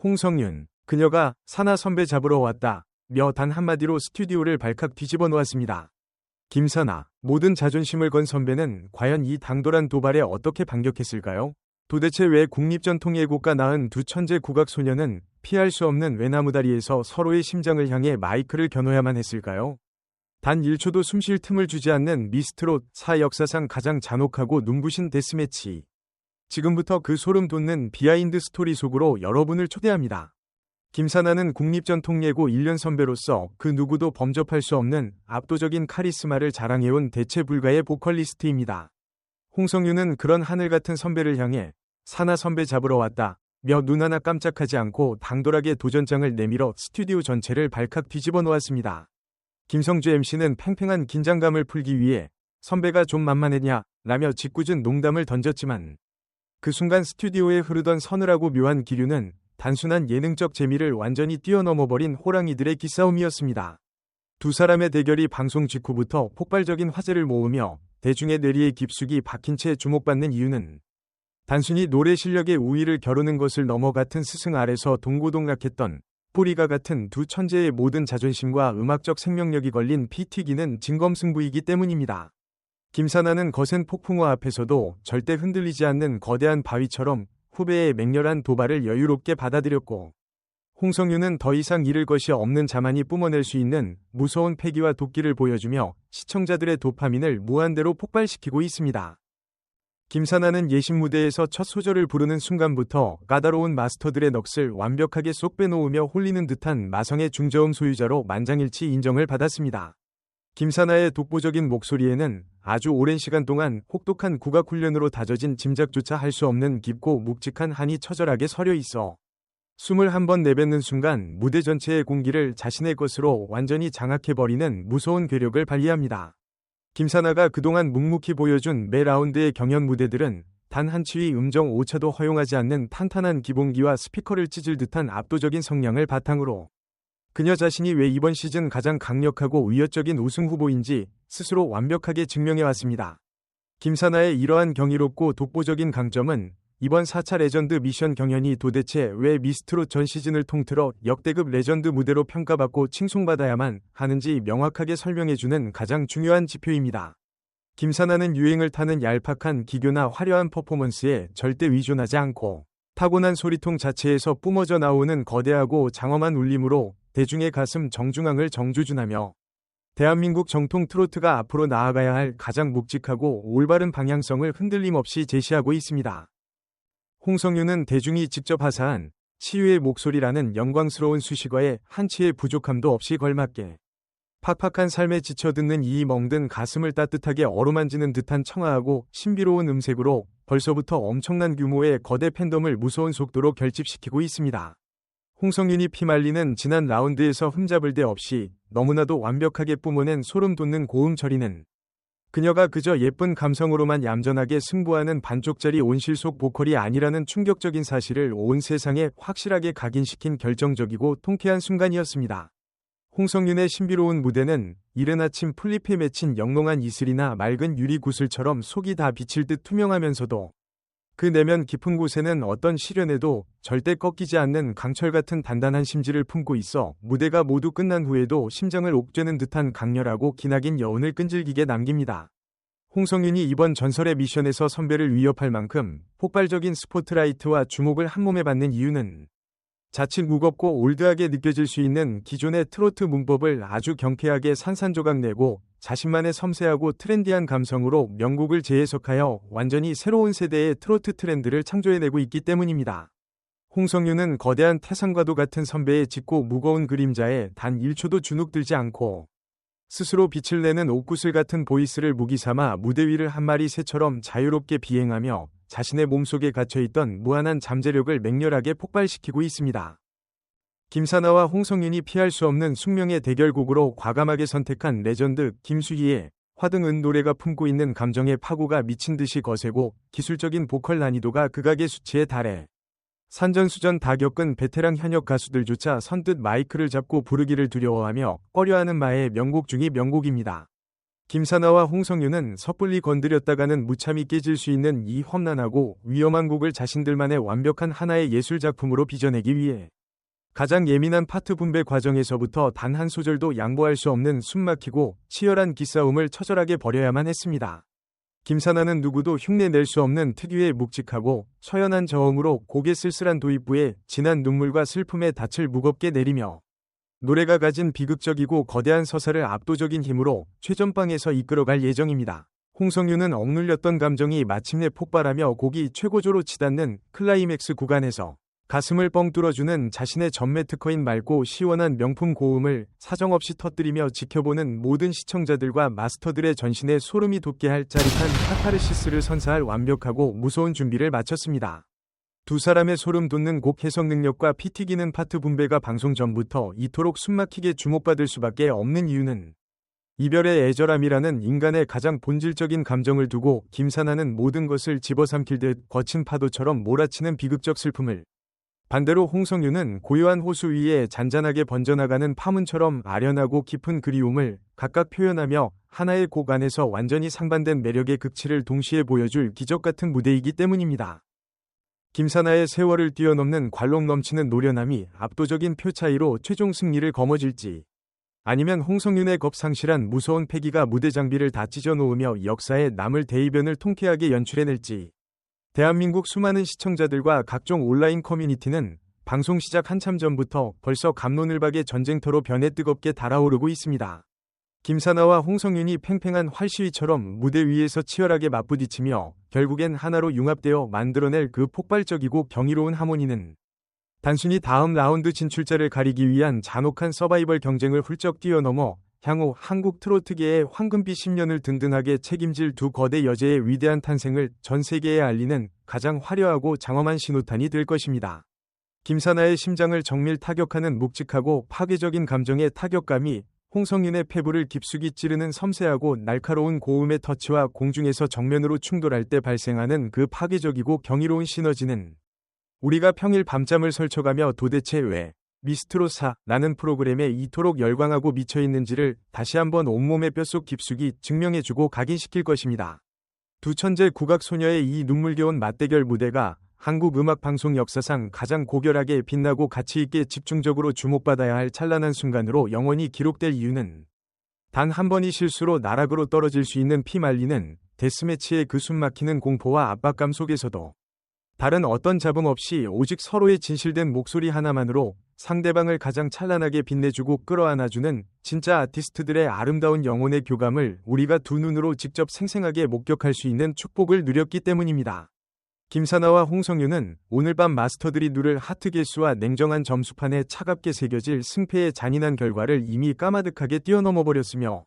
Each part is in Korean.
홍성윤, 그녀가 사나 선배 잡으러 왔다 며 단 한마디로 스튜디오를 발칵 뒤집어 놓았습니다. 김사나, 모든 자존심을 건 선배는 과연 이 당돌한 도발에 어떻게 반격했을까요? 도대체 왜 국립전통예고가 낳은 두 천재 국악 소녀는 피할 수 없는 외나무다리에서 서로의 심장을 향해 마이크를 겨눠야만 했을까요? 단 1초도 숨 쉴 틈을 주지 않는 미스트롯 사 역사상 가장 잔혹하고 눈부신 데스매치. 지금부터 그 소름 돋는 비하인드 스토리 속으로 여러분을 초대합니다. 김사나는 국립전통예고 1년 선배로서 그 누구도 범접할 수 없는 압도적인 카리스마를 자랑해온 대체 불가의 보컬리스트입니다. 홍성윤은 그런 하늘같은 선배를 향해 사나 선배 잡으러 왔다 며 눈 하나 깜짝하지 않고 당돌하게 도전장을 내밀어 스튜디오 전체를 발칵 뒤집어 놓았습니다. 김성주 MC는 팽팽한 긴장감을 풀기 위해 선배가 좀 만만했냐 라며 짓궂은 농담을 던졌지만 그 순간 스튜디오에 흐르던 서늘하고 묘한 기류는 단순한 예능적 재미를 완전히 뛰어넘어버린 호랑이들의 기싸움이었습니다. 두 사람의 대결이 방송 직후부터 폭발적인 화제를 모으며 대중의 뇌리에 깊숙이 박힌 채 주목받는 이유는 단순히 노래 실력의 우위를 겨루는 것을 넘어 같은 스승 아래서 동고동락했던 뿌리가 같은 두 천재의 모든 자존심과 음악적 생명력이 걸린 피 튀기는 진검승부이기 때문입니다. 김사나는 거센 폭풍우 앞에서도 절대 흔들리지 않는 거대한 바위처럼 후배의 맹렬한 도발을 여유롭게 받아들였고, 홍성윤은 더 이상 잃을 것이 없는 자만이 뿜어낼 수 있는 무서운 패기와 도끼를 보여주며 시청자들의 도파민을 무한대로 폭발시키고 있습니다. 김사나는 예신 무대에서 첫 소절을 부르는 순간부터 까다로운 마스터들의 넋을 완벽하게 쏙 빼놓으며 홀리는 듯한 마성의 중저음 소유자로 만장일치 인정을 받았습니다. 김사나의 독보적인 목소리에는 아주 오랜 시간 동안 혹독한 국악 훈련으로 다져진 짐작조차 할 수 없는 깊고 묵직한 한이 처절하게 서려 있어 숨을 한번 내뱉는 순간 무대 전체의 공기를 자신의 것으로 완전히 장악해버리는 무서운 괴력을 발휘합니다. 김사나가 그동안 묵묵히 보여준 매 라운드의 경연 무대들은 단 한 치위 음정 오차도 허용하지 않는 탄탄한 기본기와 스피커를 찢을 듯한 압도적인 성량을 바탕으로 그녀 자신이 왜 이번 시즌 가장 강력하고 위협적인 우승 후보인지 스스로 완벽하게 증명해왔습니다. 김사나의 이러한 경이롭고 독보적인 강점은 이번 4차 레전드 미션 경연이 도대체 왜 미스트롯 전 시즌을 통틀어 역대급 레전드 무대로 평가받고 칭송받아야만 하는지 명확하게 설명해주는 가장 중요한 지표입니다. 김사나는 유행을 타는 얄팍한 기교나 화려한 퍼포먼스에 절대 의존하지 않고 타고난 소리통 자체에서 뿜어져 나오는 거대하고 장엄한 울림으로 대중의 가슴 정중앙을 정조준하며 대한민국 정통 트로트가 앞으로 나아가야 할 가장 묵직하고 올바른 방향성을 흔들림 없이 제시하고 있습니다. 홍성윤은 대중이 직접 하사한 치유의 목소리라는 영광스러운 수식어에 한치의 부족함도 없이 걸맞게 팍팍한 삶에 지쳐듣는 이 멍든 가슴을 따뜻하게 어루만지는 듯한 청아하고 신비로운 음색으로 벌써부터 엄청난 규모의 거대 팬덤을 무서운 속도로 결집시키고 있습니다. 홍성윤이 피말리는 지난 라운드에서 흠잡을 데 없이 너무나도 완벽하게 뿜어낸 소름 돋는 고음 처리는 그녀가 그저 예쁜 감성으로만 얌전하게 승부하는 반쪽짜리 온실속 보컬이 아니라는 충격적인 사실을 온 세상에 확실하게 각인시킨 결정적이고 통쾌한 순간이었습니다. 홍성윤의 신비로운 무대는 이른 아침 풀잎에 맺힌 영롱한 이슬이나 맑은 유리 구슬처럼 속이 다 비칠 듯 투명하면서도 그 내면 깊은 곳에는 어떤 시련에도 절대 꺾이지 않는 강철 같은 단단한 심지를 품고 있어 무대가 모두 끝난 후에도 심장을 옥죄는 듯한 강렬하고 기나긴 여운을 끈질기게 남깁니다. 홍성윤이 이번 전설의 미션에서 선배를 위협할 만큼 폭발적인 스포트라이트와 주목을 한몸에 받는 이유는 자칫 무겁고 올드하게 느껴질 수 있는 기존의 트로트 문법을 아주 경쾌하게 산산조각 내고 자신만의 섬세하고 트렌디한 감성으로 명곡을 재해석하여 완전히 새로운 세대의 트로트 트렌드를 창조해내고 있기 때문입니다. 홍성윤은 거대한 태산과도 같은 선배의 짙고 무거운 그림자에 단 1초도 주눅들지 않고 스스로 빛을 내는 옥구슬 같은 보이스를 무기 삼아 무대 위를 한 마리 새처럼 자유롭게 비행하며 자신의 몸속에 갇혀있던 무한한 잠재력을 맹렬하게 폭발시키고 있습니다. 김사나와 홍성윤이 피할 수 없는 숙명의 대결곡으로 과감하게 선택한 레전드 김수희의 화등은 노래가 품고 있는 감정의 파고가 미친 듯이 거세고 기술적인 보컬 난이도가 극악의 수치에 달해 산전수전 다 겪은 베테랑 현역 가수들조차 선뜻 마이크를 잡고 부르기를 두려워하며 꺼려하는 마의 명곡 중의 명곡입니다. 김사나와 홍성윤은 섣불리 건드렸다가는 무참히 깨질 수 있는 이 험난하고 위험한 곡을 자신들만의 완벽한 하나의 예술작품으로 빚어내기 위해 가장 예민한 파트 분배 과정에서부터 단 한 소절도 양보할 수 없는 숨막히고 치열한 기싸움을 처절하게 벌여야만 했습니다. 김사나는 누구도 흉내낼 수 없는 특유의 묵직하고 처연한 저음으로 곡의 쓸쓸한 도입부에 진한 눈물과 슬픔의 닻을 무겁게 내리며 노래가 가진 비극적이고 거대한 서사를 압도적인 힘으로 최전방에서 이끌어갈 예정입니다. 홍성윤은 억눌렸던 감정이 마침내 폭발하며 곡이 최고조로 치닫는 클라이맥스 구간에서 가슴을 뻥 뚫어주는 자신의 전매 특허인 맑고 시원한 명품 고음을 사정없이 터뜨리며 지켜보는 모든 시청자들과 마스터들의 전신에 소름이 돋게 할 짜릿한 카타르시스를 선사할 완벽하고 무서운 준비를 마쳤습니다. 두 사람의 소름 돋는 곡 해석 능력과 피 튀기는 파트 분배가 방송 전부터 이토록 숨막히게 주목받을 수밖에 없는 이유는 이별의 애절함이라는 인간의 가장 본질적인 감정을 두고 김사나는 모든 것을 집어삼킬 듯 거친 파도처럼 몰아치는 비극적 슬픔을, 반대로 홍성윤은 고요한 호수 위에 잔잔하게 번져나가는 파문처럼 아련하고 깊은 그리움을 각각 표현하며 하나의 곡 안에서 완전히 상반된 매력의 극치를 동시에 보여줄 기적같은 무대이기 때문입니다. 김사나의 세월을 뛰어넘는 관록 넘치는 노련함이 압도적인 표 차이로 최종 승리를 거머쥘지, 아니면 홍성윤의 겁상실한 무서운 패기가 무대 장비를 다 찢어놓으며 역사에 남을 대이변을 통쾌하게 연출해낼지, 대한민국 수많은 시청자들과 각종 온라인 커뮤니티는 방송 시작 한참 전부터 벌써 갑론을박의 전쟁터로 변해 뜨겁게 달아오르고 있습니다. 김사나와 홍성윤이 팽팽한 활시위처럼 무대 위에서 치열하게 맞부딪히며 결국엔 하나로 융합되어 만들어낼 그 폭발적이고 경이로운 하모니는 단순히 다음 라운드 진출자를 가리기 위한 잔혹한 서바이벌 경쟁을 훌쩍 뛰어넘어 향후 한국 트로트계의 황금빛 10년을 든든하게 책임질 두 거대 여제의 위대한 탄생을 전 세계에 알리는 가장 화려하고 장엄한 신호탄이 될 것입니다. 김사나의 심장을 정밀 타격하는 묵직하고 파괴적인 감정의 타격감이 홍성윤의 폐부를 깊숙이 찌르는 섬세하고 날카로운 고음의 터치와 공중에서 정면으로 충돌할 때 발생하는 그 파괴적이고 경이로운 시너지는 우리가 평일 밤잠을 설쳐가며 도대체 왜 미스트롯사라는 프로그램에 이토록 열광하고 미쳐있는지를 다시 한번 온몸의 뼛속 깊숙이 증명해주고 각인시킬 것입니다. 두 천재 국악소녀의 이 눈물겨운 맞대결 무대가 한국 음악방송 역사상 가장 고결하게 빛나고 가치있게 집중적으로 주목받아야 할 찬란한 순간으로 영원히 기록될 이유는 단 한 번의 실수로 나락으로 떨어질 수 있는 피말리는 데스매치의 그 숨막히는 공포와 압박감 속에서도 다른 어떤 잡음 없이 오직 서로의 진실된 목소리 하나만으로 상대방을 가장 찬란하게 빛내주고 끌어안아주는 진짜 아티스트들의 아름다운 영혼의 교감을 우리가 두 눈으로 직접 생생하게 목격할 수 있는 축복을 누렸기 때문입니다. 김사나와 홍성윤은 오늘 밤 마스터들이 누를 하트 개수와 냉정한 점수판에 차갑게 새겨질 승패의 잔인한 결과를 이미 까마득하게 뛰어넘어 버렸으며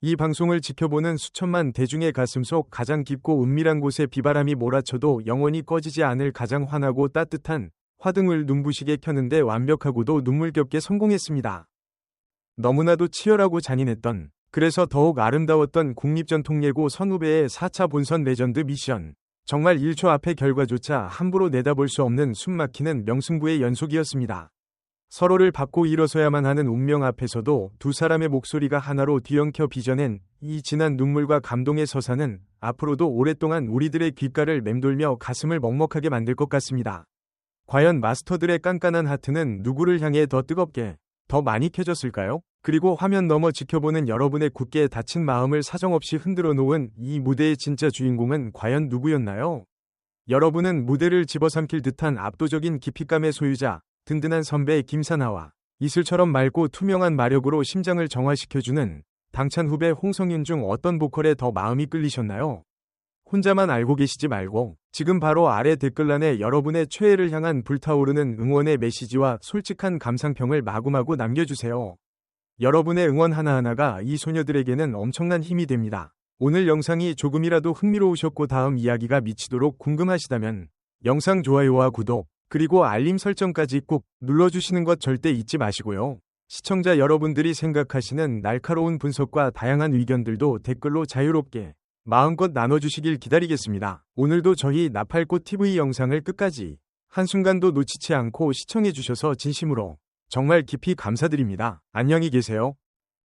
이 방송을 지켜보는 수천만 대중의 가슴속 가장 깊고 은밀한 곳에 비바람이 몰아쳐도 영원히 꺼지지 않을 가장 환하고 따뜻한 화등을 눈부시게 켜는데 완벽하고도 눈물겹게 성공했습니다. 너무나도 치열하고 잔인했던, 그래서 더욱 아름다웠던 국립전통예고 선후배의 4차 본선 레전드 미션. 정말 1초 앞의 결과조차 함부로 내다볼 수 없는 숨막히는 명승부의 연속이었습니다. 서로를 밟고 일어서야만 하는 운명 앞에서도 두 사람의 목소리가 하나로 뒤엉켜 빚어낸 이 진한 눈물과 감동의 서사는 앞으로도 오랫동안 우리들의 귓가를 맴돌며 가슴을 먹먹하게 만들 것 같습니다. 과연 마스터들의 깐깐한 하트는 누구를 향해 더 뜨겁게, 더 많이 켜졌을까요? 그리고 화면 너머 지켜보는 여러분의 굳게 닫힌 마음을 사정없이 흔들어 놓은 이 무대의 진짜 주인공은 과연 누구였나요? 여러분은 무대를 집어삼킬 듯한 압도적인 깊이감의 소유자, 든든한 선배 김사나와 이슬처럼 맑고 투명한 마력으로 심장을 정화시켜주는 당찬 후배 홍성윤 중 어떤 보컬에 더 마음이 끌리셨나요? 혼자만 알고 계시지 말고 지금 바로 아래 댓글란에 여러분의 최애를 향한 불타오르는 응원의 메시지와 솔직한 감상평을 마구마구 남겨주세요. 여러분의 응원 하나하나가 이 소녀들에게는 엄청난 힘이 됩니다. 오늘 영상이 조금이라도 흥미로우셨고 다음 이야기가 미치도록 궁금하시다면 영상 좋아요와 구독, 그리고 알림 설정까지 꼭 눌러주시는 것 절대 잊지 마시고요. 시청자 여러분들이 생각하시는 날카로운 분석과 다양한 의견들도 댓글로 자유롭게 마음껏 나눠주시길 기다리겠습니다. 오늘도 저희 나팔꽃TV 영상을 끝까지 한순간도 놓치지 않고 시청해주셔서 진심으로 정말 깊이 감사드립니다. 안녕히 계세요.